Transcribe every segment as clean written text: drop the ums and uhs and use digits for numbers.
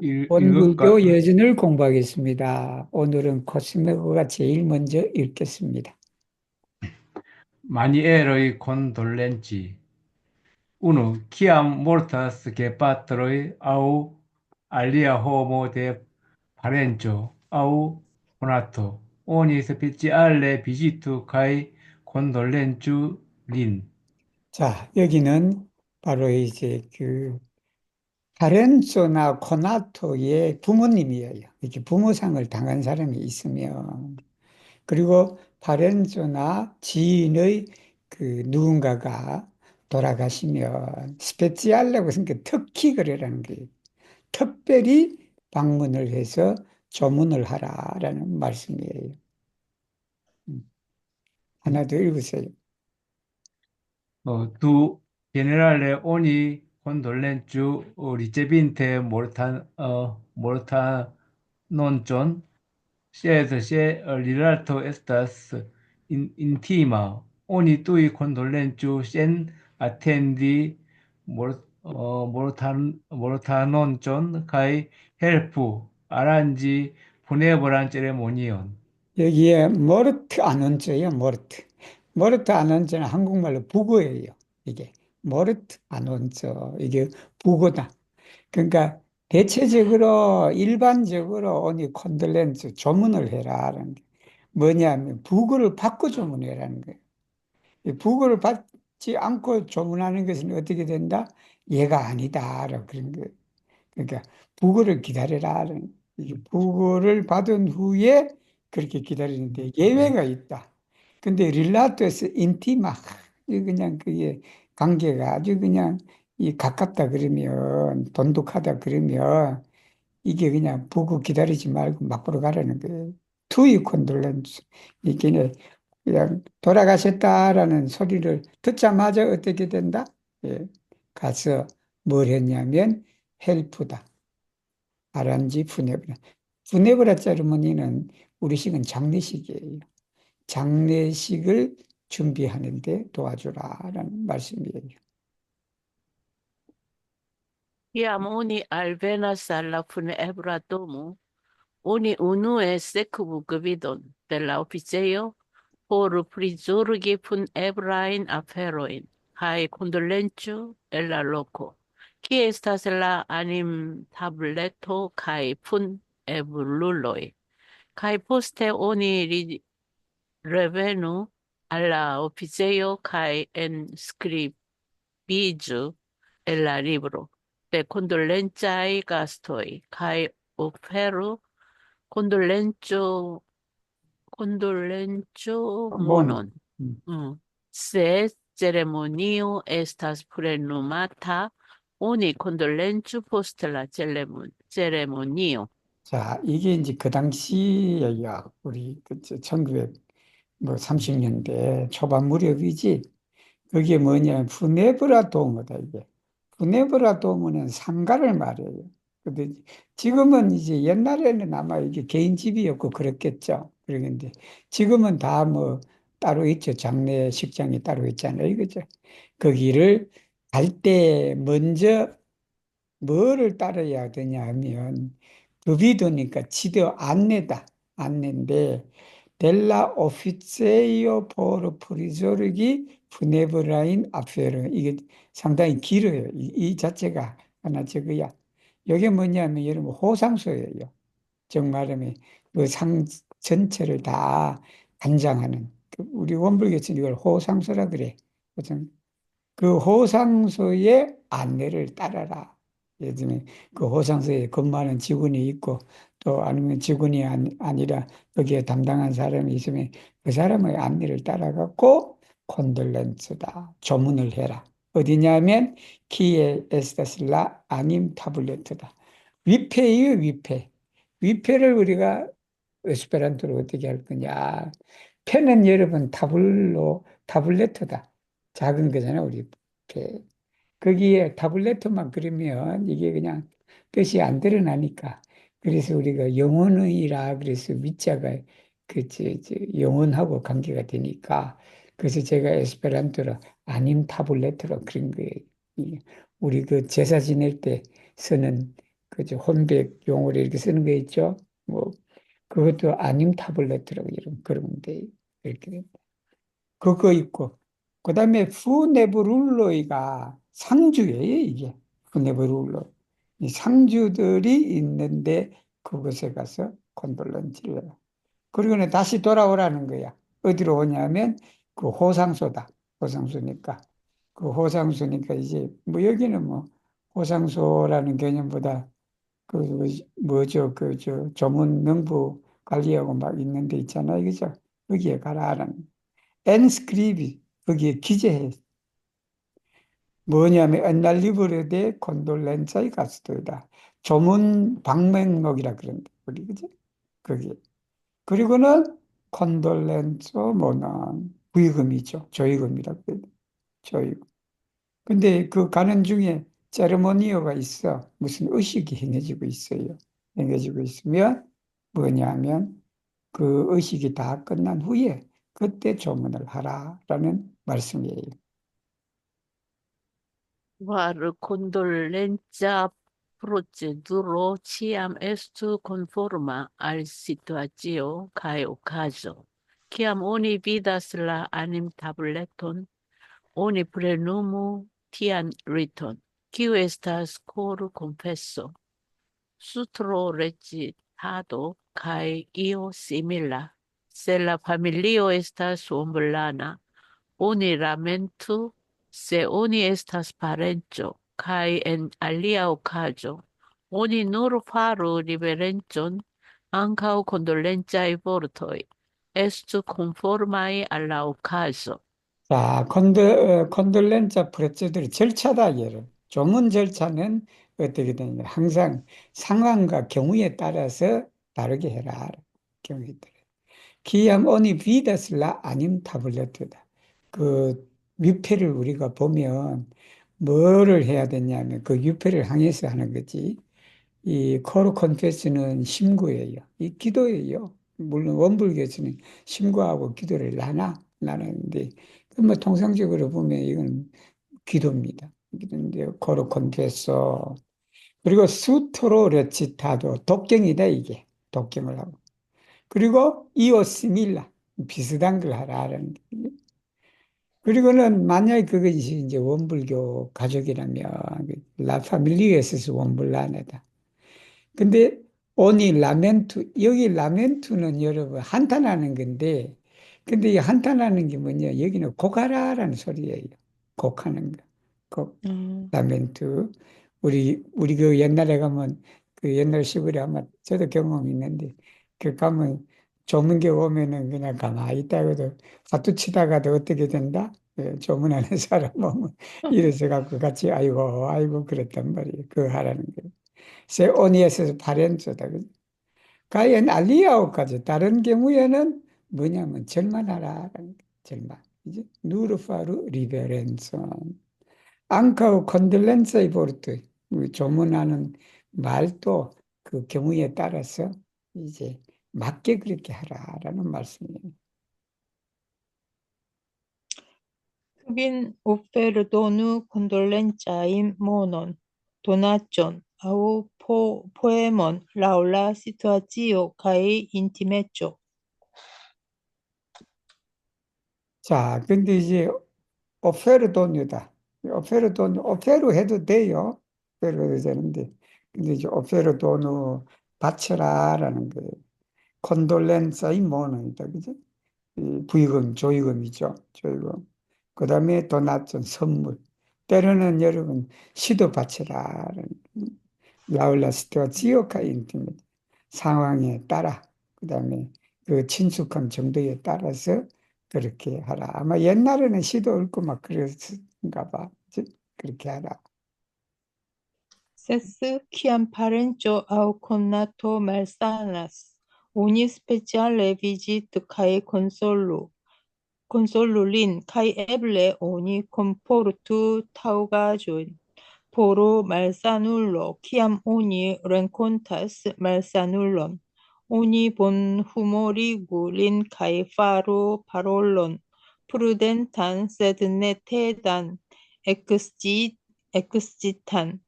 읽을까? 원불교 여진을 공부하겠습니다. 오늘은 코스모가 제일 먼저 읽겠습니다. 마니엘의 콘돌렌지 uno, chiam mortas que patroi au alia homo de parencho au conato, oni speciale visitu kai condolentu lin. 자, 여기는 바로 이제 파렌조나 코나토의 부모님이에요. 이렇게 부모상을 당한 사람이 있으면, 그리고 파렌조나 지인의 누군가가 돌아가시면, 스페ци알레고 생각 특히 그러라는 거예요. 특별히 방문을 해서 조문을 하라라는 말씀이에요. 하나 더 읽으세요. Tu generale oni condolentu ricevinte morta non John, sed se rilato estas intima, oni tui condolentu sen attendi mortanon John kai helpu arrangi funebran ceremonion. 여기에 모르트 아논즈예요, 모르트. 모르트 아논즈는 한국말로 북어예요. 이게 모르트 아논즈 이게 북어다. 그러니까 대체적으로 일반적으로 오니 콘돌렌스 조문을 해라라는 게 뭐냐면 북어를 바꿔 조문해라는 거예요. 이 북어를 받지 않고 조문하는 것은 어떻게 된다? 얘가 아니다라고 그런 거예요. 그러니까 북어를 기다려라는 이게 북어를 받은 후에 그렇게 기다리는데 예외가 있다. 근데 릴라토에서 인티마 이 그냥 그게 관계가 아주 그냥 이 가깝다 그러면 돈독하다 그러면 이게 그냥 북어 기다리지 말고 막으로 가라는 거예요. 투이 콘돌렌스 이게 그냥 돌아가셨다라는 소리를 듣자마자 어떻게 된다? 예, 가서 뭘 했냐면 헬프다. 아란지 푸네브라. 푸네브라 세리머니는 우리식은 장례식이에요. 장례식을 준비하는데 도와주라라는 말씀이에요. Iam uni alvenas alla funebra domo, uni unue secubu gvidon de la officeio por prizurgi funebrain aferoin, cae condolentiu el la loco. Qui estas la anim tableto cae funebruloi? Cae poste oni revenu alla officeio cae inscribigiu en la libro de condolenciae gastoi, cae oferu condolencio 모노. monon. Se ceremonio estas plenumata, oni condolencio post la ceremonio. 자, 이게 이제 그 당시에야 우리 1930년대 초반 무렵이지. 그게 뭐냐, 푸네브라 도무다, 이게. 푸네브라 도무는 상가를 말해요. 근데 지금은 이제 옛날에는 아마 이게 개인 집이었고 그랬겠죠. 그러는데 지금은 다 뭐 따로 있죠. 장례식장이 따로 있잖아요. 그죠? 거기를 갈 때 먼저 뭐를 따라야 되냐 하면 급이도니까 지도 안내다. 안내인데 델라 오피세이오 포르 프리조르기 푸네브라인 아페르 이게 상당히 길어요. 이 자체가 하나 저거야. 이게 뭐냐면 여러분 호상소예요. 정말하면 그 상 전체를 다 관장하는 우리 원불교에서는 이걸 호상소라 그래. 그 호상소의 안내를 따라라. 예를 들면 그 호상소에 근무하는 직원이 있고 또 아니면 직원이 아니라 거기에 담당한 사람이 있으면 그 사람의 안내를 따라가고 콘돌렌스다. 조문을 해라. 어디냐면 키에 에스타슬라 아님 타블레트다. 위패예요, 위패. 위패를 우리가 에스페란토로 어떻게 할 거냐. 패는 여러분 타블레트다. 작은 거잖아, 우리. 이렇게. 거기에 타블레트만 그리면 이게 그냥 뜻이 안 드러나니까. 그래서 우리가 영혼의라 그래서 위자가 영혼하고 관계가 되니까. 그래서 제가 에스페란토로 아님 타블레트로 그린 거예요. 우리 그 제사 지낼 때 쓰는 그저 혼백 용어로 이렇게 쓰는 거 있죠. 뭐 그것도 아님 타블레트라고 이런 그런 데 이렇게 됩니다. 그거 있고 그다음에 푸네브룰로이가 상주예요 이게 푸네브룰로 이 상주들이 있는데 그곳에 가서 콘돌렌지를 그리고는 다시 돌아오라는 거야. 어디로 오냐면 그 호상소다. 호상소니까. 그 호상소니까 이제 뭐 여기는 뭐 호상소라는 개념보다 그 뭐죠 그 저 조문 명부 관리하고 막 있는 데 있잖아요. 그죠? 거기에 가라라는. 엔스크립이 거기에 기재해. 뭐냐면 옛날 리브레 데 콘돌렌자이 가스토이다. 조문 방명록이라 그런다. 우리 그죠? 거기. 그리고는 컨돌렌스 뭐는 부의금이죠. 조의금이라고 해요. 조의금. 근데 그 가는 중에 세레모니어가 있어. 무슨 의식이 행해지고 있어요. 행해지고 있으면 뭐냐면 그 의식이 다 끝난 후에 그때 조문을 하라라는 말씀이에요. War condolenza proceduro ciam estu conforma al situatio cae ocaso. Ciam oni vidas la anim tableton, oni plenumu tian riton, kiu estas cor confesso, sutro recitado cae io simila. Se la familio estas umblana, oni lamentu se oni estas parenco, kaj en alia okazo, oni nur faru riverencon, ankaŭ kondolencaj vortoj, estu konformaj al la okazo. 자, 컨돌렌자 프로세두르 절차다, 얘를. 조문 절차는 어떻게 되냐. 항상 상황과 경우에 따라서 다르게 해라. 경우에 따라. 기암 오니 비다슬라 아님 타블레트다. 그 유패를 우리가 보면 뭐를 해야 되냐면 그 유패를 향해서 하는 거지. 이 코르 컨페스는 심구예요. 이 기도예요. 물론 원불교에서는 심구하고 기도를 나누는데 뭐 통상적으로 보면 이건 기도입니다. 기도인데 코르 컨페서 그리고 수토로 레치타도 독경이다 이게 독경을 하고 그리고 이오 시밀라 비슷한 걸 하라는 게 그리고는 만약에 그것이 이제 원불교 가족이라면 라 파밀리에서 원불라네다. 근데 오니 라멘투 여기 라멘투는 여러분 한탄하는 건데 근데 이 한탄하는 게 뭐냐 여기는 곡하라라는 소리예요. 곡하는 거. 곡 라멘투 우리 그 옛날에 가면 그 옛날 시골에 아마 저도 경험이 있는데 그 가면 조문계 오면은 그냥 가만히 있다가도 화투 치다가도 어떻게 된다? 그 조문하는 사람 오면 이래서 갖고 같이 아이고 아이고 그랬단 말이에요. 그거 하라는 거. 세오니에서 파렌조다. 가엔 알리아오까지. 다른 경우에는 뭐냐면 절만하라라는 거, 절만. 이제 누르파루 리베렌션. 앙카우 컨들렌서이 보르트. 조문하는 말도 그 경우에 따라서 이제 맞게 그렇게 하라라는 말씀이에요. Vin oferdonu condolenciae monon, donation, au poemon laŭ la situacio kaj intimeco. 자, 근데 이제 오페르돈이다. 오페르돈, 오페르 해도 돼요. 오페르 해도 되는데. 근데 이제 오페르돈을 바쳐라라는 거예요. 콘돌렌사이 모노이다. 그죠? 이 부의금, 조의금이죠. 조의금. 그 다음에 도나션 선물. 때로는 여러분, 시도 바쳐라라는 라울라스트와 지오카 인티메 상황에 따라, 그 다음에 그 친숙한 정도에 따라서 그렇게 하라. 아마 옛날에는 시도 읊고 막 그랬는가 봐. 그치? 그렇게 하라. Ses kiam parenco aŭ konato malsanas, oni speciale vizitu kaj konsolu lin, kaj eble oni komportu taŭgaĵojn por malsanulo, kiam oni renkontas malsanulon. Oni bonhumorigu lin kaj faru parolon prudentan, sed ne tedan ekscitan.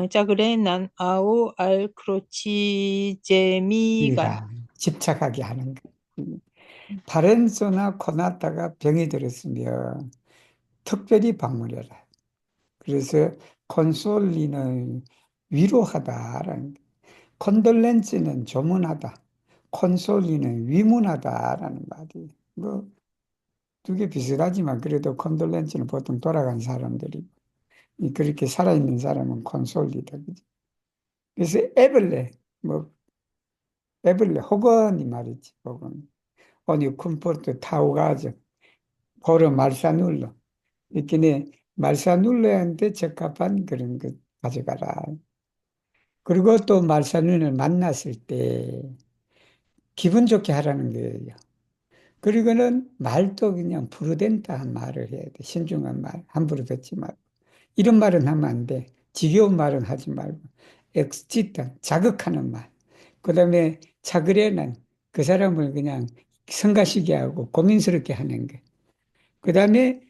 짜그레난 아오 알 크로치제미간. 이가 집착하게 하는 거. 파렌조나 코나타가 병이 들었으면 특별히 방문해라. 그래서 콘솔리는 위로하다라는 거. 콘돌렌스는 조문하다. 콘솔리는 위문하다라는 말이. 뭐 두 개 비슷하지만 그래도 콘돌렌스는 보통 돌아간 사람들이 그렇게 살아있는 사람은 콘솔리다. 그죠? 그래서 에블레 뭐 에블레 혹은 이 말이지. 혹은 오니 쿤포르트 타우가죠. 포르 말사눌러. 이렇게 말사눌러한테 적합한 그런 것 가져가라. 그리고 또 말사눌을 만났을 때 기분 좋게 하라는 거예요. 그리고는 말도 그냥 프루덴트한 말을 해야 돼. 신중한 말. 함부로 뱉지 말고. 이런 말은 하면 안 돼. 지겨운 말은 하지 말고. 엑스치탄, 자극하는 말. 그 다음에 차그레는 그 사람을 그냥 성가시게 하고 고민스럽게 하는 거. 그 다음에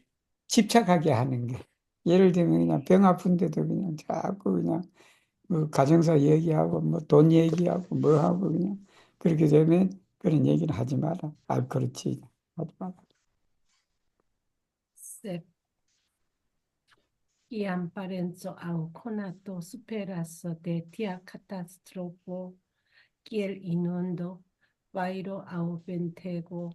집착하게 하는 게. 예를 들면 그냥 병 아픈데도 그냥 자꾸 그냥 뭐 가정사 얘기하고 뭐 돈 얘기하고 뭐 하고 그냥 그렇게 되면 그런 얘기는 하지 마라. 아, 그렇지. 하지 마라. Sep iam parenzo au conato superas de tia catastrofo, kiel inundo, vairo au ventego,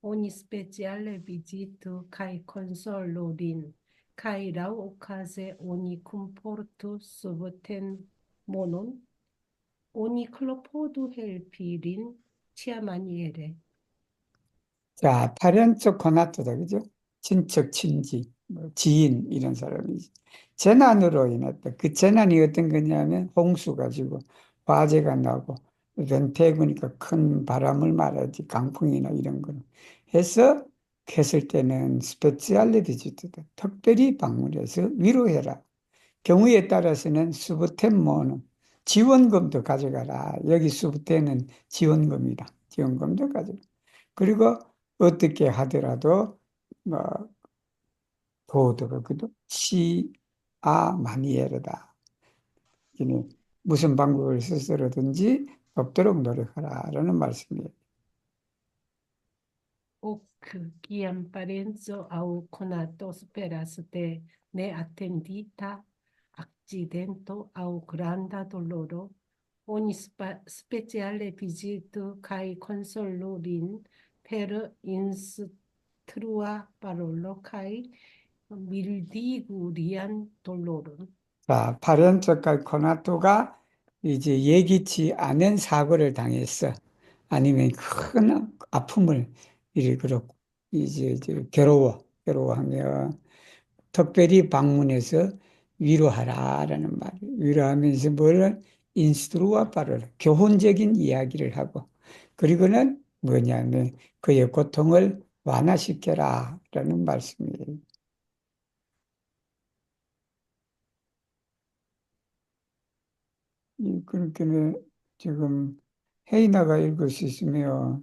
oni speciale visitu kai consolo lin, kai lau ocase oni cumportu subten monon, oni clopodu helpi lin tia maniere. 자, 파렌초 코나토다. 그죠? 친척, 친지, 뭐 지인 이런 사람이지. 재난으로 인했다. 그 재난이 어떤 거냐면 홍수 가지고 화재가 나고 연태구니까 큰 바람을 말하지 강풍이나 이런 거는 해서 했을 때는 스페циал레 비지트다. 특별히 방문해서 위로해라. 경우에 따라서는 수부템모는 지원금도 가져가라. 여기 수부테는 지원금이다. 지원금도 가져가. 그리고 어떻게 하더라도 뭐 도덕을 그도 시아 마니에르다. 이는 무슨 방법을 스스로든지 없도록 노력하라라는 말씀이에요. Hoc quiam parenzo au conato superas de ne attendita accidento au granda doloro, oni speciale visitu kai consolo lin per instrua parolo kai mildigu lian dolorum. 자, 파렌토카 코나토가 이제 예기치 않은 사고를 당했어. 아니면 큰 아픔을 일으키고 이제 괴로워하면 특별히 방문해서 위로하라라는 말. 위로하면서 뭘 인스트루와 바를 교훈적인 이야기를 하고 그리고는 뭐냐면 그의 고통을 완화시켜라라는 말씀이에요. 그렇게는 지금 헤이나가 읽을 수 있으면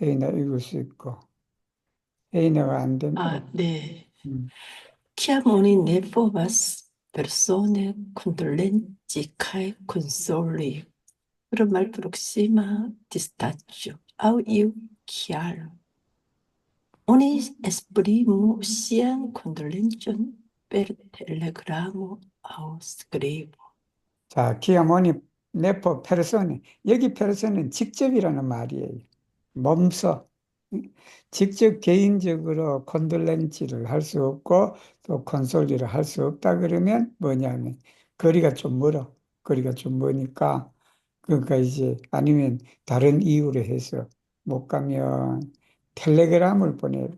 헤이나 읽을 수 있고 헤이나가 안 되면 네. 음. Chiamoni ne povas persone condolenzi cae consoli pro malproxima distacio au iu chiaro. Oni esprimu sian condolencion per telegramo au scribo. 자, 키아모니 네포 페르소네. 여기 페르소는 직접이라는 말이에요. 몸소. 직접 개인적으로 콘돌렌치를 할 수 없고 또 콘솔리를 할 수 없다 그러면 뭐냐면 거리가 좀 멀어. 거리가 좀 머니까 그러니까 이제 아니면 다른 이유로 해서 못 가면 텔레그램을 보내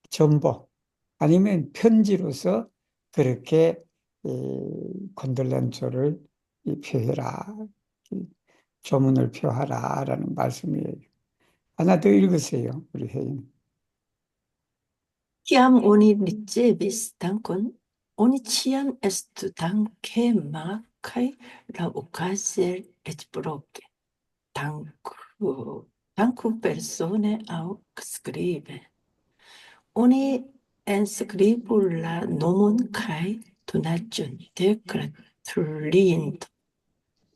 전보 아니면 편지로서 그렇게 콘돌렌처를 표해라. 이 조문을 표하라라는 말씀이에요. 하나 더 읽으세요, 우리 혜인. Ciam oni ricevis dankon, oni ciam estu dankema cae la occasie reciproque. Danku persone au scribe. Oni enscribu la nomon cae donacion de gratulint.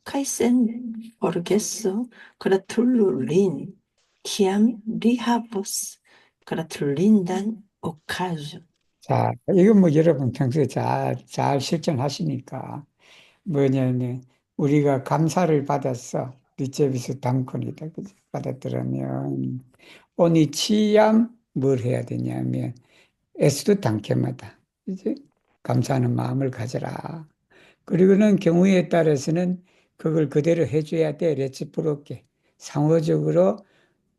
Kai sen forgesso gratululin. Kiam li havos gratulindan occasion. 자, 이건 뭐 여러분 평소에 잘 실천하시니까 뭐냐면 우리가 감사를 받았어. 리제비스 당권이다. 그지? 받았더라면 오니치얌 뭘 해야 되냐면 에스도 당케마다. 이제 감사하는 마음을 가져라. 그리고는 경우에 따라서는 그걸 그대로 해줘야 돼. 레치프로게. 상호적으로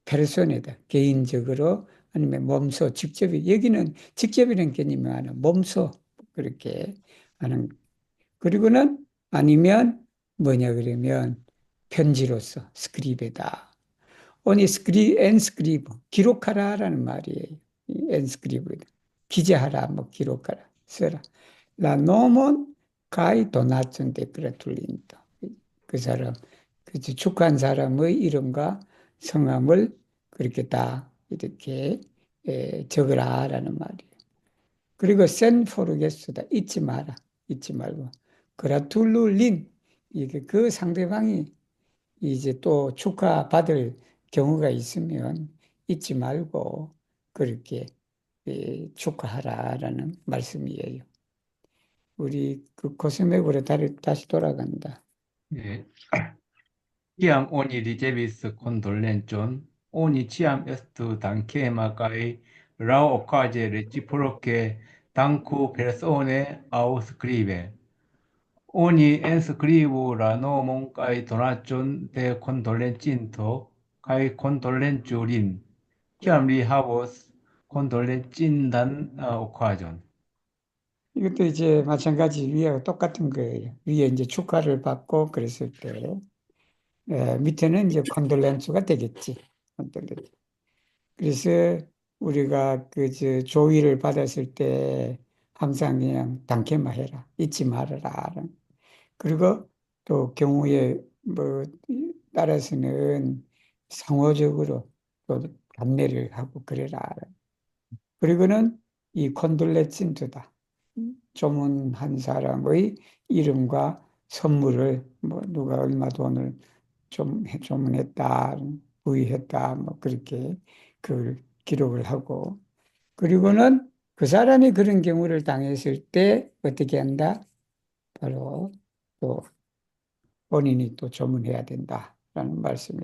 페르소네다. 개인적으로 아니면 몸소 직접이 여기는 직접이라는 개념이 많아. 몸소 그렇게 하는. 그리고는 아니면 뭐냐 그러면 편지로서 스크립에다. 오니 엔스크리브 기록하라라는 말이에요. 엔스크리브 기재하라 뭐 기록하라 써라. 라 노몬 가이 도나촌 데크라툴린다. 그 사람 그 축한 사람의 이름과 성함을 그렇게 다 이렇게 적으라라는 말이에요. 그리고 센 포르게스다 잊지 마라. 잊지 말고 그라툴룰린 이게 그 상대방이 이제 또 축하받을 경우가 있으면 잊지 말고 그렇게 축하하라라는 말씀이에요. 우리 그 코스맥으로 다시 돌아간다. 예. Kiam oni ricevis condolenton, oni ciam estu dankema kai rao occasie reciproque danku persone au scribe. Oni enscribu la nomon kai donation de condolentinto kai condolenturin. Kiam li havos condolentindan occasion. 이것도 이제 마찬가지 위에 똑같은 거예요. 위에 이제 축하를 받고 그랬을 때 밑에는 이제 컨돌렌스가 되겠지. 컨돌렌스. 그래서 우리가 그 조의를 받았을 때 항상 그냥 당케마 해라. 잊지 말아라. 그리고 또 경우에 뭐 따라서는 상호적으로 또 감내를 하고 그래라. 그리고는 이 콘돌레친트다. 조문한 사람의 이름과 선물을 뭐 누가 얼마 돈을 좀 조문했다, 부의했다, 뭐 그렇게 그 기록을 하고 그리고는 그 사람이 그런 경우를 당했을 때 어떻게 한다? 바로 또 본인이 또 조문해야 된다라는 말씀이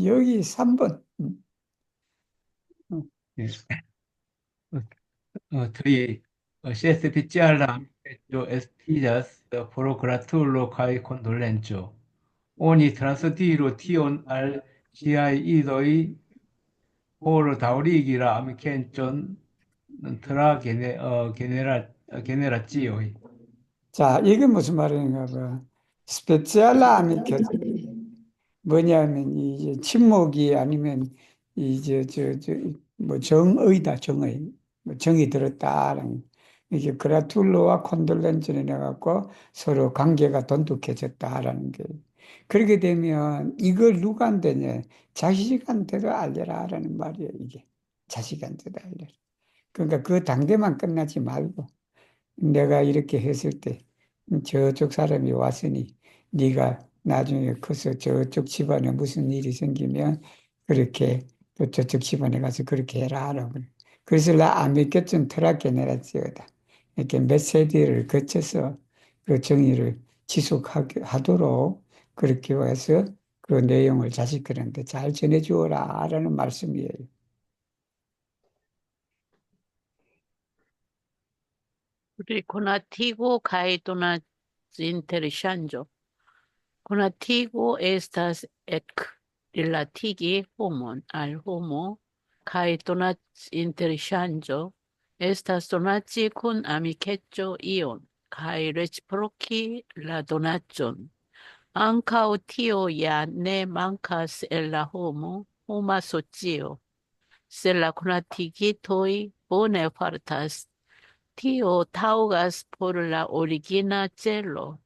여기 3번. Yes. Tri specialam petto estigas pro gratulo kai condolencio. Oni transdiro tion al ciai idoi por daurigira amicenton tra generatioi. 자, 이게 무슨 말인가 봐. 스페ци알라 아미케 뭐냐면 이제 침묵이 아니면 이제 뭐 정의다 정의 뭐 정이 들었다라는 이게 그라툴로와 콘돌렌츠를 해갖고 서로 관계가 돈독해졌다라는 게 그렇게 되면 이걸 누구한테냐 자식한테도 알려라라는 말이에요 이게 자식한테도 알려라 그러니까 그 당대만 끝나지 말고 내가 이렇게 했을 때 저쪽 사람이 왔으니 네가 나중에 커서 저쪽 집안에 무슨 일이 생기면 그렇게 또 저쪽 집안에 가서 그렇게 해라 라고 그래. 그래서 나 안 믿겠든 터라게 내놨지어다. 이렇게 몇 세대를 거쳐서 그 정의를 지속하도록 그렇게 해서 그 내용을 자식들한테 잘 전해주어라 라는 말씀이에요. Conatigo kai donat interesanjo. Conatigo estas ec relatigi homon al homo kai donat interesanjo. Estas donaci kun amicejo ion kai reciproci la donacon. Ancao tio ja ne mancas el la homo, homa socio. Se la conatigitoi bone fartas, tio taugas por la origina celo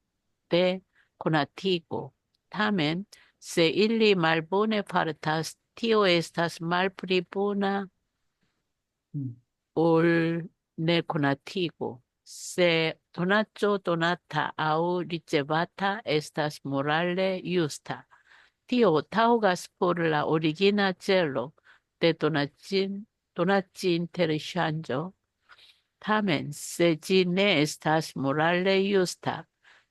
de conatigo. Tamen, se illi malbone fartas, tio estas malpli bona ol ne conatigo. se donaco donata au ricevata estas morale justa. Tio taŭgas por la origina celo de donaci interŝanĝo. Tamen, se ĝi ne estas morale justa,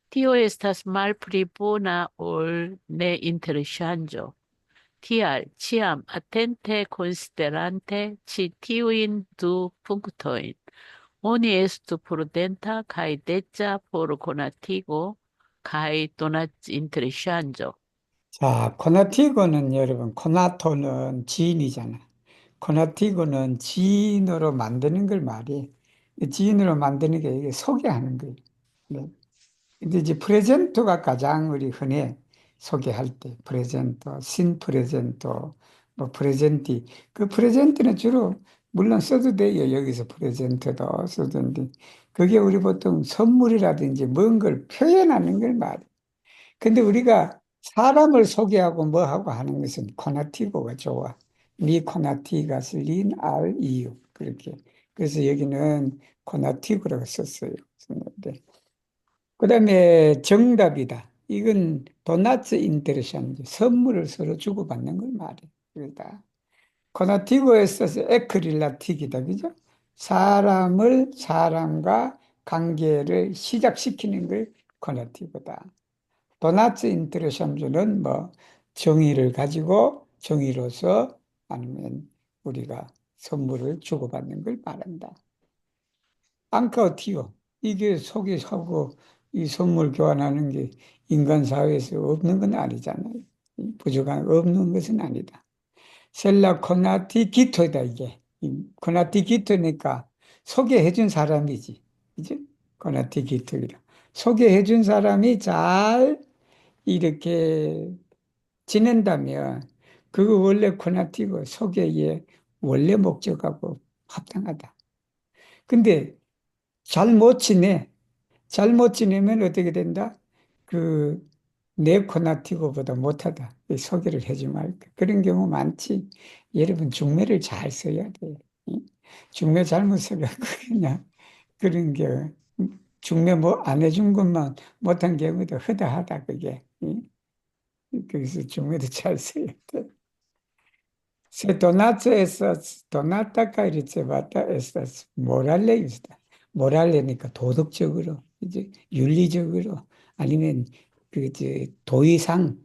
tio estas malpli bona ol ne interŝanĝo. Tial, ĉiam atente konsiderante ĉi tiujn du punktojn, oni estu prudenta kaj deĉa por konatigo kaj donacinterŝanĝo. 자, 코나티고는 여러분, 코나토는 지인이잖아. 코나티고는 지인으로 만드는 걸 말이. 지인으로 만드는 게 이게 소개하는 거예요. 네. 근데 이제 프레젠토가 가장 우리 흔해 소개할 때, 프레젠토, 신 프레젠토, 뭐 프레젠티. 그 프레젠트는 주로 물론 써도 돼요. 여기서 프레젠트도 쓰던데. 그게 우리 보통 선물이라든지 뭔 걸 표현하는 걸 말이에요. 근데 우리가 사람을 소개하고 뭐 하고 하는 것은 코나티고가 좋아. 미 코나티가 슬린 알 이유. 그렇게. 그래서 여기는 코나티고라고 썼어요. 그 다음에 정답이다. 이건 도나츠 인테레션지. 선물을 서로 주고받는 걸 말해. 그러다. 코나티고에 써서 에크릴라틱이다. 그죠? 사람과 관계를 시작시키는 걸 코나티고다. 도나츠 인테레션즈는 뭐 정의를 가지고 정의로서 아니면 우리가 선물을 주고받는 걸 말한다. 앙카오티오 이게 소개하고 이 선물 교환하는 게 인간 사회에서 없는 건 아니잖아요. 부족한 없는 것은 아니다. 셀라 코나티 기토다 이게. 코나티 기토니까 소개해준 사람이지. 이제 코나티 기토이라. 소개해준 사람이 잘 이렇게 지낸다면 그거 원래 코나티고 소개의 원래 목적하고 합당하다. 근데 잘 못 지내. 잘 못 지내면 어떻게 된다? 그 내 코나티고보다 못하다. 소개를 해지 말까. 그런 경우 많지. 여러분 중매를 잘 써야 돼. 중매 잘못 써갖고 그냥 그런 게 중매 뭐 안 해준 것만 못한 경우도 허다하다 그게. 그래서 중매도 잘 써야 돼. Se donato estas donata ricevata estas morale justa. morale니까 도덕적으로 이제 윤리적으로 아니면 그 이제 도의상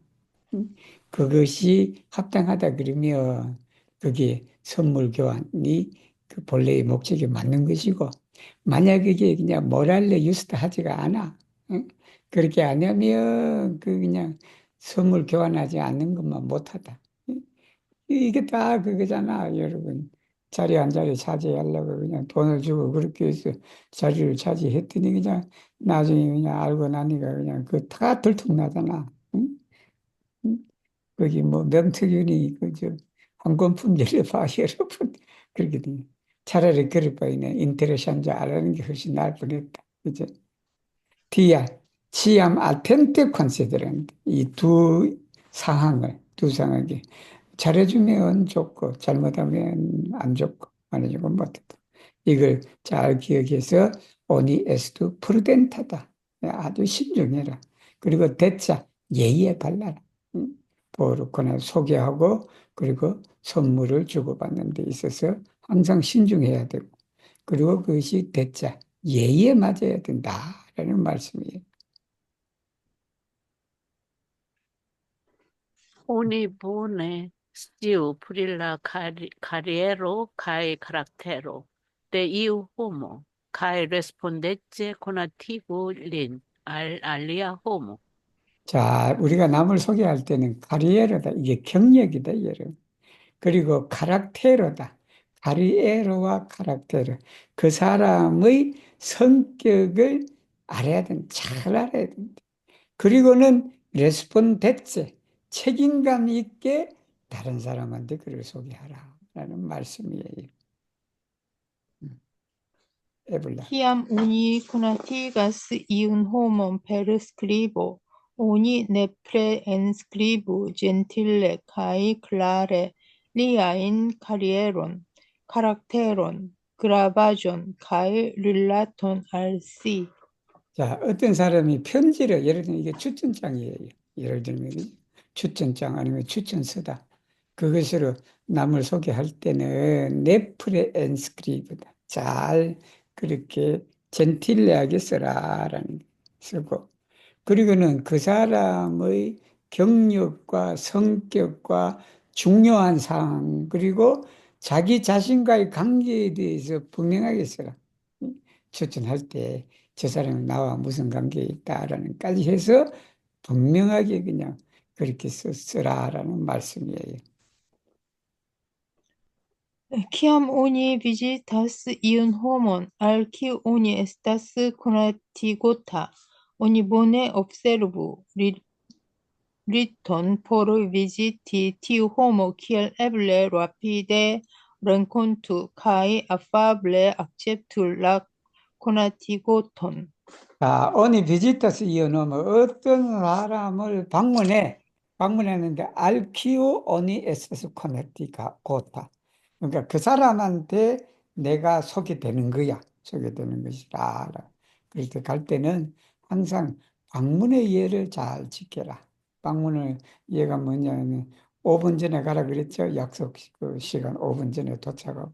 그것이 합당하다 그러면 그게 선물 교환이 그 본래의 목적에 맞는 것이고 만약 그게 그냥 모랄레 유스트 하지가 않아. 응? 그렇게 안 하면 그 그냥 선물 교환하지 않는 것만 못하다. 이게 다 그거잖아, 여러분. 자리 한 자리 차지하려고 그냥 돈을 주고 그렇게 해서 자리를 차지했더니 그냥 나중에 그냥 알고 나니까 그냥 그 다 들통나잖아. 응? 응? 거기 뭐 명태균이 그저 황금품절에 봐, 여러분. 그렇게 돼. 차라리 그럴 바에는 인테레산자 알아는 게 훨씬 나을 뻔했다. 그죠? 디아, 치암 아텐테 컨시드런트 이두 상황을, 두 상황이 잘해주면 좋고 잘못하면 안 좋고 말해주면 못하다. 이걸 잘 기억해서 오니 에스도 프루덴타다. 아주 신중해라. 그리고 대자 예의에 발라라. 보르코나 소개하고 그리고 선물을 주고받는 데 있어서 항상 신중해야 되고 그리고 그것이 대자 예의에 맞아야 된다라는 말씀이에요. Oni bone sciu pri la kariero kaj karaktero de iu homo kaj respondece konatigu lin al alia homo. 자, 우리가 남을 소개할 때는 카리에로다. 이게 경력이다, 여러분. 그리고 카락테로다. 카리에로와 카락테로. 그 사람의 성격을 알아야 된다. 잘 알아야 된다. 그리고는 레스폰데체. 책임감 있게 다른 사람한테 그를 소개하라. 라는 말씀이에요. 에블라. Kiam oni konatigas iun homon per skribo, oni nepre enskribu gentile kaj klare liajn karieron, karakteron, grabación cae relaton al sí. 자, 어떤 사람이 편지를, 예를 들면 이게 추천장이에요. 예를 들면 그죠? 추천장 아니면 추천서다. 그것으로 남을 소개할 때는 네프레 엔스크리브다. 잘 그렇게 젠틸레하게 써라라는 거 쓰고, 그리고는 그 사람의 경력과 성격과 중요한 사항, 그리고 자기 자신과의 관계에 대해서 분명하게 써라. 추천할 때 저 사람이 나와 무슨 관계에 있다라는까지 해서 분명하게 그냥 그렇게 쓰라라는 말씀이에요. Kiam oni visitas iun homon, al kiu oni estas konatigota, oni bone observu riton por viziti tiu homo kiel eble rapide renkontu kaj afable akceptu la konatigoton. 자, 어니 비지터스 이어놓으면 어떤 사람을 방문했는데 알키오 어니 에세스 코네티가 고타. 그러니까 그 사람한테 내가 소개되는 거야. 소개되는 것이다. 그럴 때 갈 때는 항상 방문의 예를 잘 지켜라. 방문의 예가 뭐냐면 5분 전에 가라 그랬죠. 약속 그 시간 5분 전에 도착하고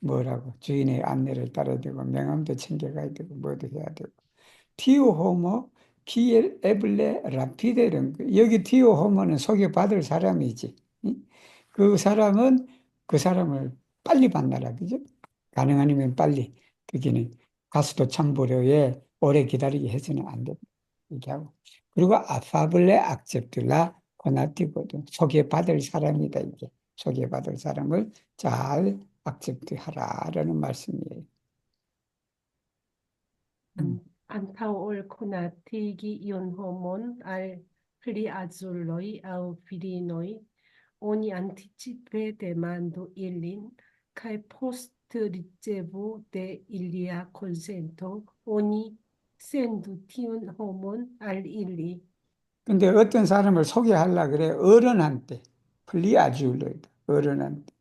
뭐라고 주인의 안내를 따라야 되고 명함도 챙겨가야 되고 뭐도 해야 되고. 티오 호모, 키엘 에블레 라피데 이런 거. 여기 티오 호모는 소개받을 사람이지. 응? 그 사람은 그 사람을 빨리 만나라. 그죠? 가능하면 빨리. 그게는 가수도 참고로에 오래 기다리게 해서는 안 돼. 이렇게 하고. 그리고 아파블레 악셉툴라 고나티거든. 소개받을 사람이다. 이게. 소개받을 사람을 잘 악셉트하라라는 말씀이에요. Antaŭ ol konatigi iun homon al pli azuloj aŭ virinoj, oni anticipe demandu ilin, kaj post ricevo de ilia konsento, oni sendu tiun homon al ili. 근데 어떤 사람을 소개하려 그래 어른한테 플리아줄로이다 어른한테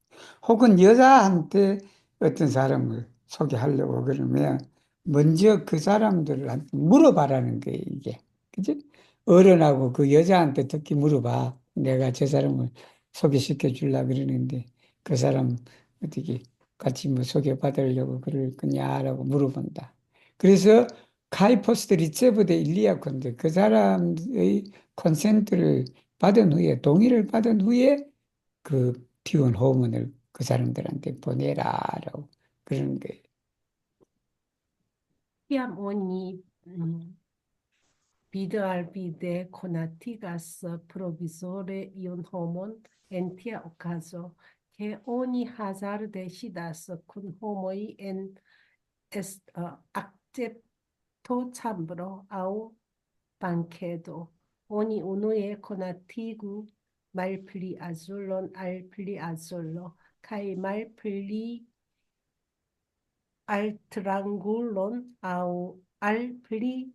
혹은 여자한테 어떤 사람을 소개하려고 그러면 먼저 그 사람들한테 물어봐라는 거예요 이게 그지? 어른하고 그 여자한테 특히 물어봐 내가 저 사람을 소개시켜 주려 그러는데 그 사람 어떻게 같이 뭐 소개받으려고 그럴 거냐라고 물어본다 그래서 카이포스트 리체브데 일리아 콘데 그 사람의 컨센트를 받은 후에 동의를 받은 후에 그 티원 호문을 그 사람들한테 보내라라고 그러는 거예요. Kiam oni vide konatigas provizore iun homon en tia okazo, ke oni hazarde ŝidas kun homoj en akcepto-ĉambro aŭ bankedo. Oni unue konatigu malpli azulon al pli azulo, kaj malpli altrangulon aŭ al pli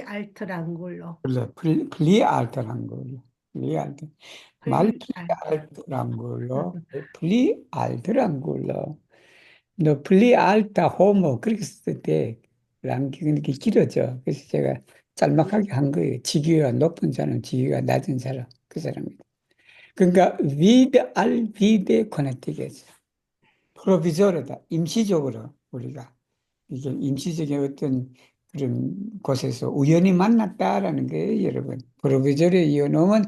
altrangullo. 그래, 플리알트란 걸로. 플리알트. 말 pli al- 플리알트란 걸로. 플리알트란 걸로. 너 플리알타 호모 그렇게 쓸 때 람기 이렇게 길어져. 그래서 제가 짤막하게 한 거예요. 직위가 높은 사람, 직위가 낮은 사람, 그 사람입니다. 그러니까 위드 알 위드 코네티게스. 프로비저르다. 임시적으로 우리가 이게 임시적인 어떤 그런 곳에서 우연히 만났다라는 거예요, 여러분. 프로비저르 이어놓으면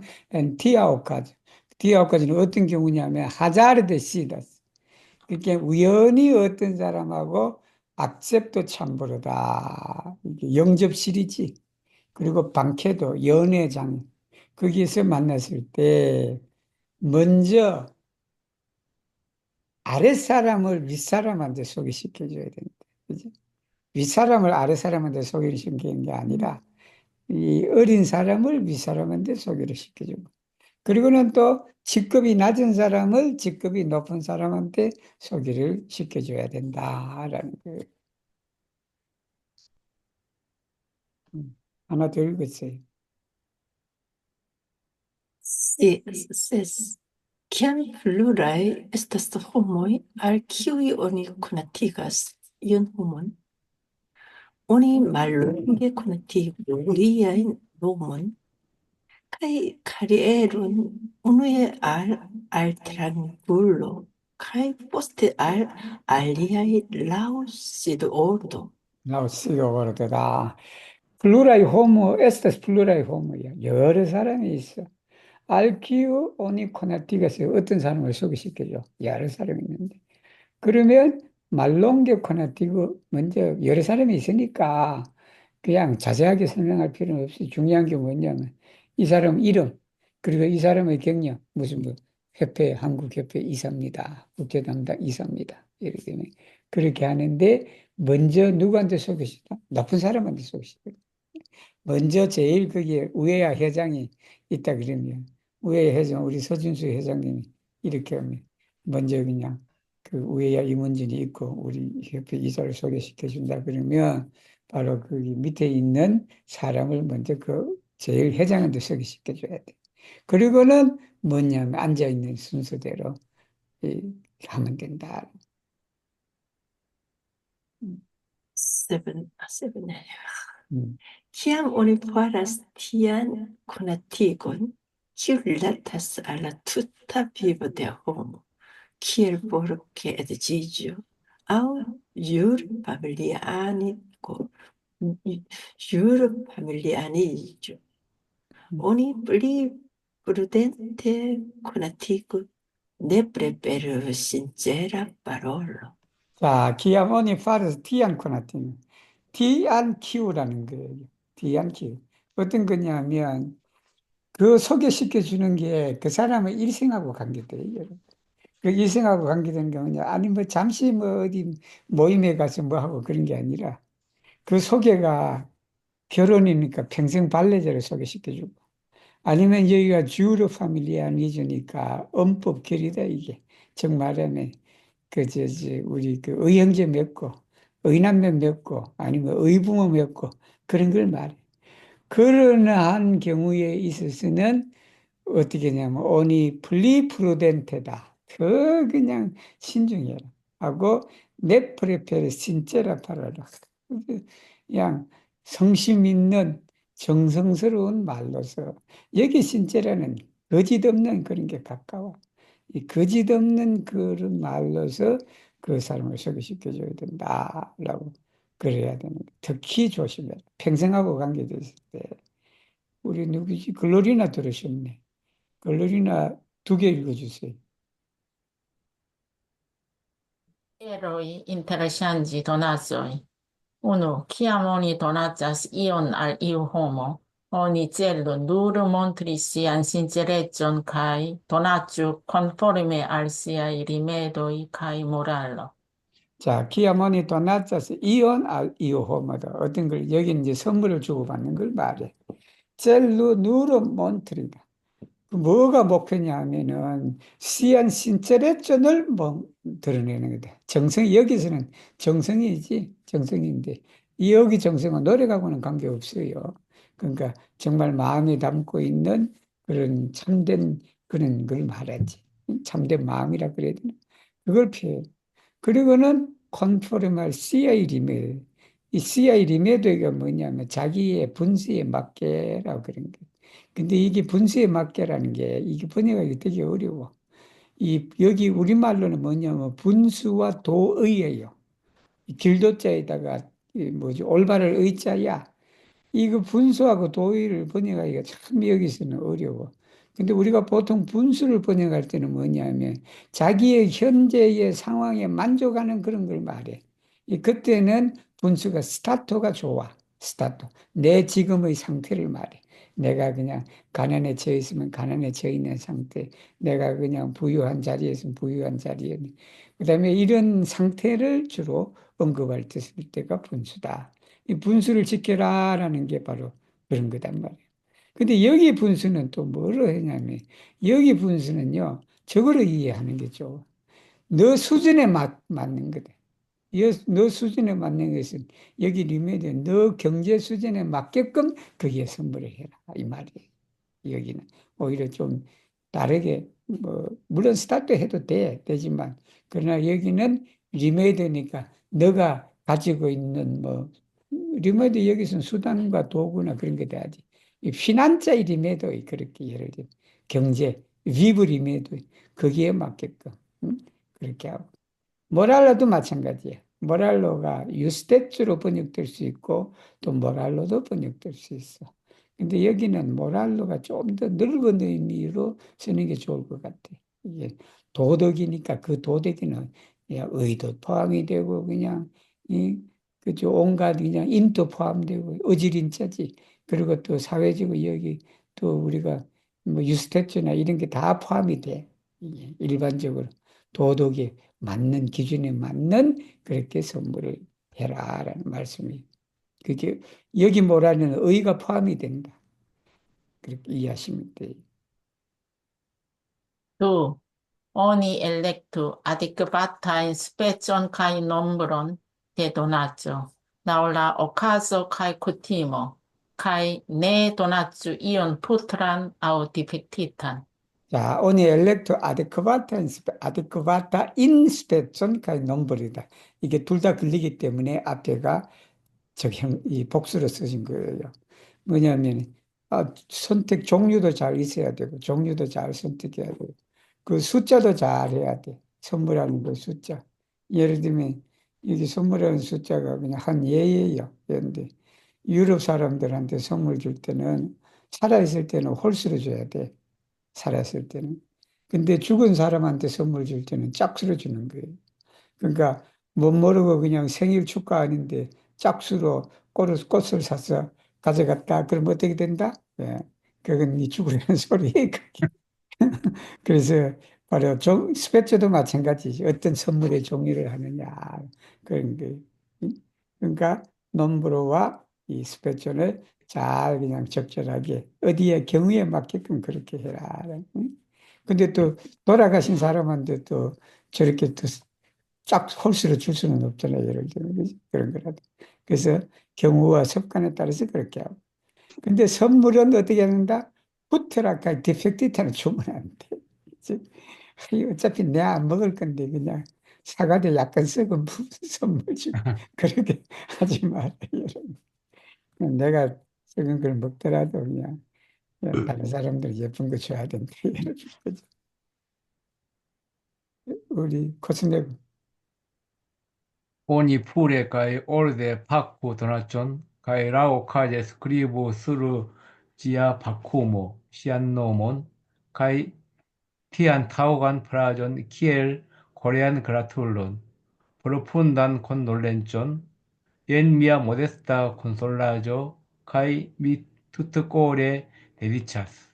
티아오까지. 티아오까지는 어떤 경우냐면 하자르드 시다스. 그게 우연히 어떤 사람하고 악셉도 참부르다. 이게 영접실이지. 그리고 방쾌도 연회장 거기에서 만났을 때 먼저 아랫사람을 윗사람한테 소개시켜줘야 된다. 그죠? 윗사람을 아랫사람한테 소개를 시키는 게 아니라 이 어린 사람을 윗사람한테 소개를 시켜주고 그리고는 또 직급이 낮은 사람을 직급이 높은 사람한테 소개를 시켜줘야 된다라는 거예요. 하나 더 읽었어요. Sí, es Kiam pluraj estas homoj, al kiuj oni konatigas iun homon, oni mallonge konatigu liajn nomon kaj karieron unue al triangulo kaj poste al aliaj laŭ sidordo. 나우시가 그러더라. 플루라이 호모, 에스타스 플루라이 호모야. 여러 사람이 있어. 알키우 오니 코나티가서 어떤 사람을 소개시켜줘. 여러 사람이 있는데. 그러면 말롱게 코나티고 먼저 여러 사람이 있으니까 그냥 자세하게 설명할 필요는 없이 중요한 게 뭐냐면 이 사람 이름, 그리고 이 사람의 경력, 무슨 뭐 협회, 한국협회 이사입니다. 국제담당 이사입니다. 이렇게 되면 그렇게 하는데 먼저 누구한테 소개시켜? 높은 사람한테 소개시켜. 먼저 제일 거기에 우에야 회장이 있다 그러면 우에야 회장, 우리 서준수 회장님이 이렇게 하면 먼저 그냥 그 우에야 임원진이 있고 우리 협회 이사를 소개시켜 준다 그러면 바로 그 밑에 있는 사람을 먼저 그 제일 회장한테 소개시켜 줘야 돼. 그리고는 뭐냐면 앉아 있는 순서대로 하면 된다. Seven. 음. Kiam oni faras tian konatigon, kiu rilatas al la tuta vivo de homo, kiel por ke edziĝo aŭ jurfamilianiĝo, oni pli prudente konatigu nepre per sincera parolo. 자, 기아모니 파르스 티안코나틴. 티안키우라는 거예요. 티안키우. 어떤 거냐면, 그 소개시켜 주는 게 그 사람의 일생하고 관계돼요. 그 일생하고 관계되는 게 뭐냐. 아니, 뭐, 잠시 뭐, 어디 모임에 가서 뭐 하고 그런 게 아니라, 그 소개가 결혼이니까 평생 발레제를 소개시켜 주고, 아니면 여기가 주로 파밀리아 니즈니까 엄법 결이다, 이게. 정말하면. 우리 그 의형제 맺고, 의남매 맺고, 아니면 의부모 맺고, 그런 걸 말해. 그러한 경우에 있어서는 어떻게 하냐면, 오니 플리프루덴테다. 더 그냥 신중해라. 하고, 네프레페르 신체라 파라라. 그냥 성심 있는 정성스러운 말로서, 여기 신체라는 거짓 없는 그런 게 가까워. 이 거짓 없는 그런 말로서 그 사람을 소개시켜줘야 된다라고 그래야 되는 거예요. 특히 조심해라. 평생하고 관계됐을 때. 우리 누구지? 글로리나 들으셨네. 글로리나 2개 읽어주세요. Eroi interŝanĝi donacoj. Unu, kiam oni donacas ion al iu homo, oni celu nur montri sian sincerecon kaj donacu konforme al siaj rimedoj kaj moralo. 자, 키아모니 도나짜스 이온 알 이오호마다. 어떤 걸, 여기 이제 선물을 주고받는 걸 말해. 젤루 누르 몬트리다. 뭐가 목표냐 하면은 시안 신체레존을 뭐 드러내는 거다. 정성, 여기서는 정성이지, 정성인데 여기 정성은 노력하고는 관계없어요. 그러니까 정말 마음에 담고 있는 그런 참된 그런 걸 말하지. 참된 마음이라 그래야 되나? 그걸 표현. 그리고는 컨포르말 CI 리메. 이 CI 리메도가 뭐냐면 자기의 분수에 맞게라고 그런 거예요. 근데 이게 분수에 맞게라는 게 이게 번역하기 되게 어려워. 여기 우리말로는 뭐냐면 분수와 도의예요. 길도자에다가 뭐지 올바를 의자야. 이거 분수하고 도의를 번역하기가 참 여기서는 어려워. 근데 우리가 보통 분수를 번역할 때는 뭐냐면 자기의 현재의 상황에 만족하는 그런 걸 말해. 그때는 분수가 스타토가 좋아. 스타토. 내 지금의 상태를 말해. 내가 그냥 가난에 처해 있으면 가난에 처해 있는 상태. 내가 그냥 부유한 자리에 있으면 부유한 자리에. 그다음에 이런 상태를 주로 언급할 때 쓸 때가 분수다. 이 분수를 지켜라라는 게 바로 그런 거단 말이에요. 근데 여기 분수는 또 뭐로 했냐면 여기 분수는요 저거로 이해하는 게 좋아. 너 수준에 맞는 거다. 너 수준에 맞는 것은 여기 리메디에 너 경제 수준에 맞게끔 거기에 선물을 해라 이 말이에요. 여기는 오히려 좀 다르게 뭐 물론 스타트 해도 되지만 그러나 여기는 리메이드니까 너가 가지고 있는 뭐 리메이드 여기서는 수단과 도구나 그런 게 돼야지. 이 피난자의 리메이드 그렇게 예를 들어 경제 위브 리메이드 거기에 맞게끔 그렇게 하고 모랄로도 마찬가지예요. 모랄로가 유스테츠로 번역될 수 있고 또 모랄로도 번역될 수 있어. 근데 여기는 모랄로가 좀 더 넓은 의미로 쓰는 게 좋을 것 같아. 이게 도덕이니까 그 도덕에는 그냥 의도 포함이 되고 그냥 이 그저 온갖 그냥 인도 포함되고 어지린자지. 그리고 또 사회적으로 여기 또 우리가 뭐 유스테츠나 이런 게 다 포함이 돼. 이게 일반적으로 도덕이 맞는 기준에 맞는 그렇게 선물을 해라라는 말씀이 그게 여기 뭐라는 의가 포함이 된다. 그렇게 이해하시면 돼요. 2. Ogni electo adequata in speciem kai nombron de donatio, naula ocaso kai cutimo, kai ne donatio ion putran au defectitan. 자, 오늘 엘렉트 아데크바타 인스펙션 까지 넘버리다. 이게 둘 다 걸리기 때문에 앞에가 이 복수로 쓰신 거예요. 뭐냐면 선택 종류도 잘 있어야 되고 종류도 잘 선택해야 되고 그 숫자도 잘 해야 돼. 선물하는 그 숫자. 예를 들면 여기 선물하는 숫자가 그냥 한 예예요. 그런데 유럽 사람들한테 선물 줄 때는 살아있을 때는 홀수로 줘야 돼. 살았을 때는. 근데 죽은 사람한테 선물 줄 때는 짝수로 주는 거예요. 그러니까 못 모르고 그냥 생일 축하하는데 짝수로 꽃을 사서 가져갔다. 그럼 어떻게 된다? 예. 그건 네 죽으라는 소리예요. 그게. 그래서 바로 스페처도 마찬가지지. 어떤 선물의 종류를 하느냐. 그런 게. 그러니까 nom브로와 이 스페처를 잘 그냥 적절하게 어디에 경우에 맞게끔 그렇게 해라. 응? 근데 또 돌아가신 사람한테 또 저렇게 또 쫙 홀수로 줄 수는 없잖아요. 예를 들면 그지? 그런 거라도. 그래서 경우와 습관에 따라서 그렇게 하고. 근데 선물은 어떻게 하는다? 후트라카 디펙티타는 주면 안 돼. 그치? 아니, 어차피 내가 안 먹을 건데 그냥 사과도 약간 썩은 선물 주고 그렇게 하지 마라. 여러분. 내가 썩은 걸 먹더라도 그냥 다른 사람들 예쁜 거 줘야 된다. 여러분. 그죠? 우리 코스메 Ogni pure kai orde pacco donacion, kai rao cae scribo sur gia paccumo, siannomon, kai tian taugan prajon kiel corean gratulon, profundan condolencion, yen mia modesta consolajo, kai mi tutcore delicias.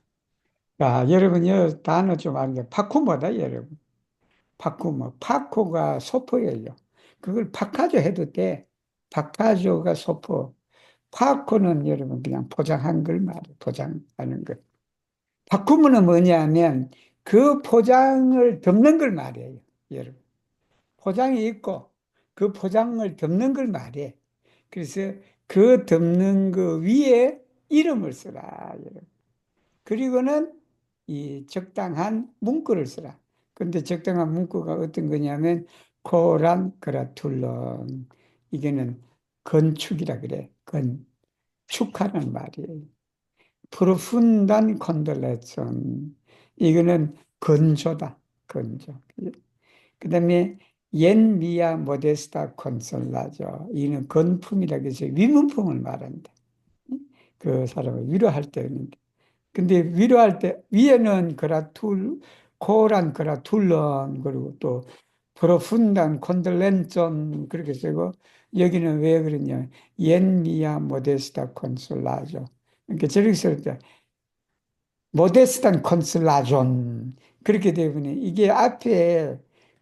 자, 여러분, 이 단어 좀 아는데, 파쿠모다, 여러분. 파쿠모. 파코가 소포예요. 그걸 파카조 해도 돼. 파카조가 소포. 파코는 여러분, 그냥 포장한 걸 말해. 포장하는 것. 파쿠모는 뭐냐면, 그 포장을 덮는 걸 말해요. 여러분. 포장이 있고, 그 포장을 덮는 걸 말해. 그래서 그 덮는 거 위에 이름을 써라, 여러분. 그리고는 이 적당한 문구를 쓰라. 근데 적당한 문구가 어떤 거냐면 코란 그라툴론 이게는 건축이라 그래. 건축하는 말이에요. 프로푼단 컨돌레션 이거는 건조다. 건조. 그다음에 옌 미아 모데스타 콘솔라죠. 이는 건품이라 해서 위문품을 말한다. 그 사람을 위로할 때 근데 위로할 때 위에는 코란 그라툴런 그리고 또 프로푼단 콘들렌존 그렇게 쓰고 여기는 왜 그러냐 옌미야 모데스타 콘솔라죠. 그러니까 저렇게 쓸때 모데스탄 콘솔라존 그렇게 되면 이게 앞에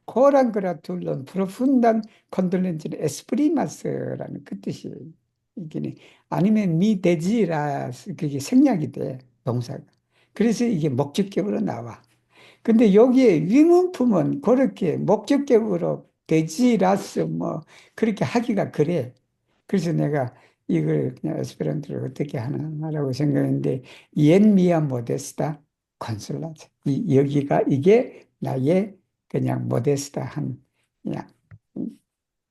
코란 그라툴론 프로푼단 콘들렌존 에스프리마스라는 그 뜻이에요. 이게 아니면 미데지라 그게 생략이 돼. 동사가. 그래서 이게 목적격으로 나와. 근데 여기에 위문품은 그렇게 목적격으로 되지라서 뭐 그렇게 하기가 그래. 그래서 내가 이걸 그냥 에스페란토로 어떻게 하나라고 생각했는데 옌미야 모데스타 컨솔라트. 여기가 이게 나의 그냥 모데스트한 그냥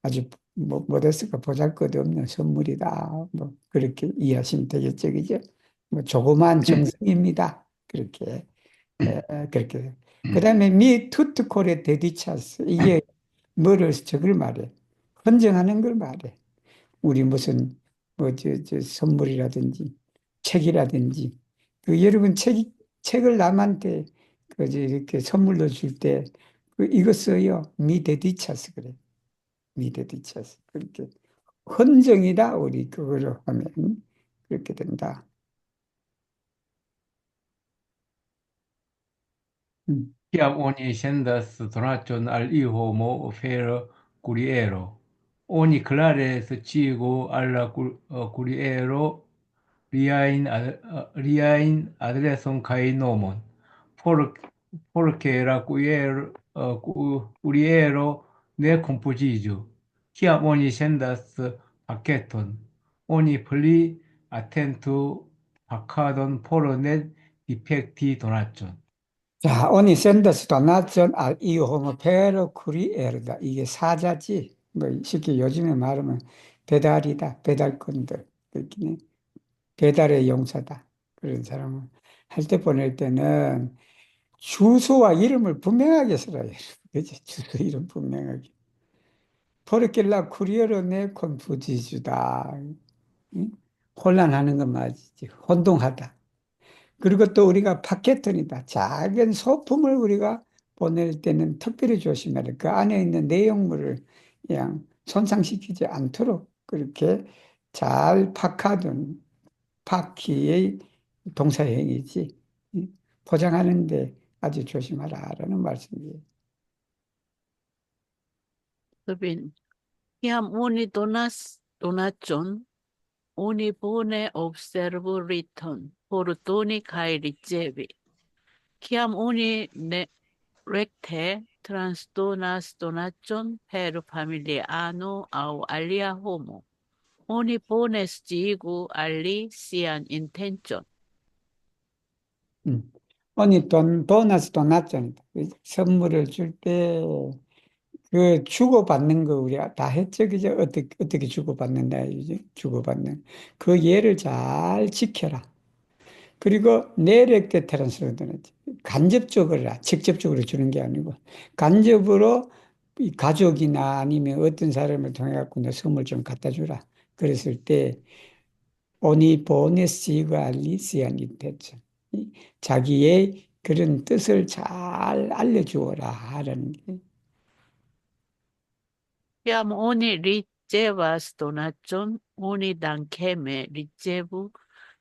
아주 모데스트가 보잘것없는 선물이다. 뭐 그렇게 이해하시면 되겠죠, 그죠? 뭐 조그만 정성입니다. 그렇게 그렇게. 그다음에 미 투트콜의 데디차스 이게 뭐를 저걸 말해? 헌정하는 걸 말해. 우리 무슨 뭐 저 선물이라든지 책이라든지 그 여러분 책을 남한테 그저 이렇게 선물로 줄 때 이거 써요. 미데디차스 그래. 미데디차스 그렇게 헌정이다 우리 그거로 하면 그렇게 된다. 음. Chiam oni scendas donation al iho mo fer curiero. Oni clares cigo alla curiero liain adreson kai nomon. Por, porque la curiero ne composidio. Chiam oni scendas paqueton. Oni pli attentu paccadon por ne defecti donation. 자, 오니 샌더스 도나션 알 이호모 페로 쿠리에르다. 이게 사자지. 뭐 쉽게 요즘에 말하면 배달이다. 배달건들. 그렇게 배달의 용사다. 그런 사람은 할 때 보낼 때는 주소와 이름을 분명하게 써라요. 그지? 주소 이름 분명하게. 포르킬라 쿠리어로 내 콘푸지주다. 응? 혼란하는 건 맞지. 혼동하다. 그리고 또 우리가 파켓턴이다. 작은 소품을 우리가 보낼 때는 특별히 조심해야 돼. 그 안에 있는 내용물을 그냥 손상시키지 않도록 그렇게 잘 파카둔 파키의 동사행위지. 포장하는데 아주 조심하라라는 말씀이에요. Sabine, kiam oni donacon, oni bone observu riton, por doni kai ricevi. Kiam oni ne recte transdonas donacon per familiano au alia homo, oni bone sciigu ali sian intention. 아니, 보너스 도나션 선물을 줄 때, 그, 주고받는 거 우리가 다 했죠. 그죠? 어떻게 주고받는다, 이제 주고받는. 그 예를 잘 지켜라. 그리고 내렉트 트랜스퍼는 간접적으로, 직접적으로 주는 게 아니고, 간접으로 이 가족이나 아니면 어떤 사람을 통해 갖고 너 선물 좀 갖다 주라. 그랬을 때, 오니 보네시가 알리시안이 됐죠. 자기의 그런 뜻을 잘 알려주어라 하는 게. Kiam oni ricevas donacon, oni dankeme ricevu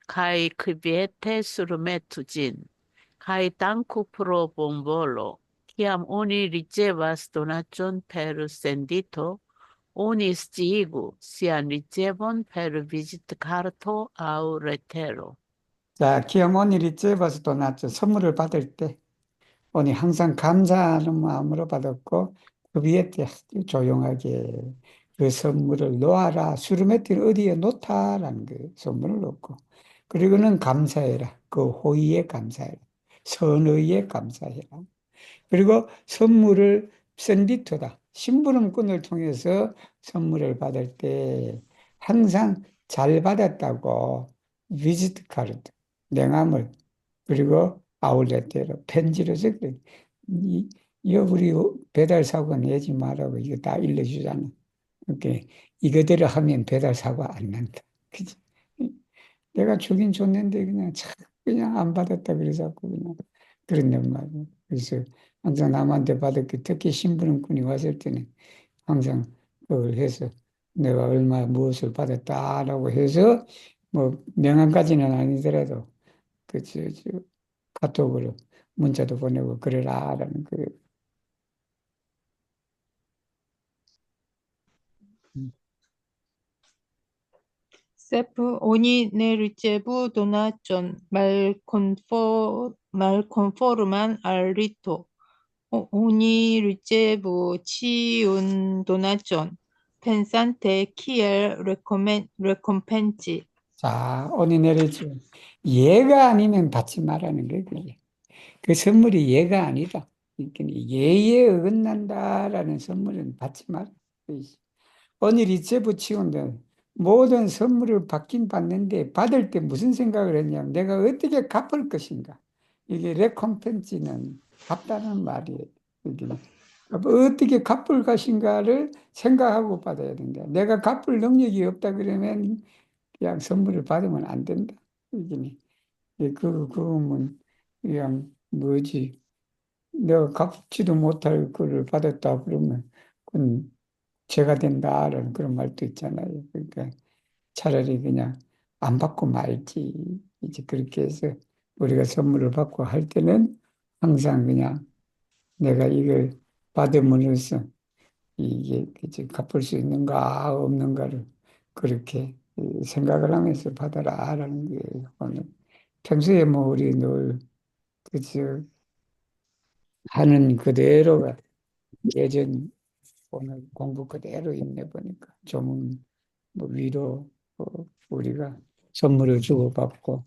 kai quiete surmetu gin, kai danku pro bonvolo. Kiam oni ricevas donacon per sendito, oni sciigu sian ricevon per visitcarto au retero. 자, 기어머니 리제버스 도나츠 선물을 받을 때, 오니 항상 감사하는 마음으로 받았고, 그 위에 조용하게 그 선물을 놓아라. 수르메티를 어디에 놓다라는 그 선물을 놓고, 그리고는 감사해라. 그 호의에 감사해라. 선의에 감사해라. 그리고 선물을 샌디토다. 심부름꾼을 통해서 선물을 받을 때 항상 잘 받았다고 비지트 카드, 냉함을 그리고 아울렛대로 편지로 적대. 이거 우리 배달 사고 내지 말라고 이거 다 일러주잖아. 이렇게 이거대로 하면 배달 사고 안 난다. 그지? 내가 주긴 줬는데 그냥 안 받았다 그래서 그냥 그런단 말이야. 그래서 항상 남한테 받았기 특히 신부름꾼이 왔을 때는 항상 그걸 해서 내가 얼마 무엇을 받았다라고 해서 뭐 명함까지는 아니더라도 저 카톡으로 문자도 보내고 그래라라는 그 세프 오니 네 리체부 도나존 말콘포르만 알 리토 오니 리체부 치운 도나존 펜산테 키엘 레콤펜치 자, 오니 내리지 얘가 아니면 받지 말라는 게 그게. 그 선물이 예가 아니다. 그러니까 예에 어긋난다라는 선물은 받지 마라. 오늘 이제 붙이는데 모든 선물을 받긴 받는데 받을 때 무슨 생각을 했냐면 내가 어떻게 갚을 것인가. 이게 레컴펜스는 갚다는 말이에요. 여기는. 어떻게 갚을 것인가를 생각하고 받아야 된다. 내가 갚을 능력이 없다 그러면 그냥 선물을 받으면 안 된다. 여기는. 그러면 그냥 뭐지? 내가 갚지도 못할 거를 받았다 그러면 그건 죄가 된다라는 그런 말도 있잖아요. 그러니까 차라리 그냥 안 받고 말지. 이제 그렇게 해서 우리가 선물을 받고 할 때는 항상 그냥 내가 이걸 받음으로써 이게 이제 갚을 수 있는가 없는가를 그렇게 생각을 하면서 받아라라는 거예요. 오늘 평소에 뭐 우리 늘 그저 하는 그대로가 예전 오늘 공부 그대로 있네 보니까 좀 뭐 위로 우리가 선물을 주고받고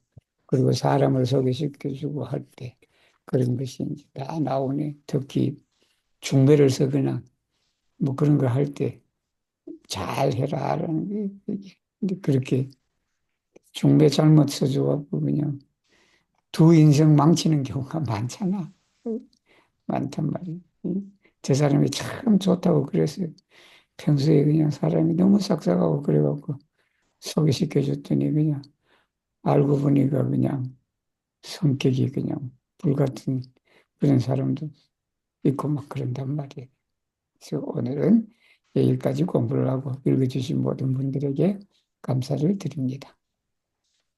그리고 사람을 소개시켜주고 할 때 그런 것이 이제 다 나오네. 특히 중매를 서거나 뭐 그런 거 할 때 잘 해라라는 게 근데 그렇게 중매 잘못 써줘갖고 그냥 두 인생 망치는 경우가 많잖아. 많단 말이야. 저 사람이 참 좋다고 그래서 평소에 그냥 사람이 너무 싹싹하고 그래갖고 소개시켜줬더니 그냥 알고 보니까 그냥 성격이 그냥 불같은 그런 사람도 있고 막 그런단 말이에요. 그래서 오늘은 여기까지 공부를 하고 읽어주신 모든 분들에게 감사를 드립니다.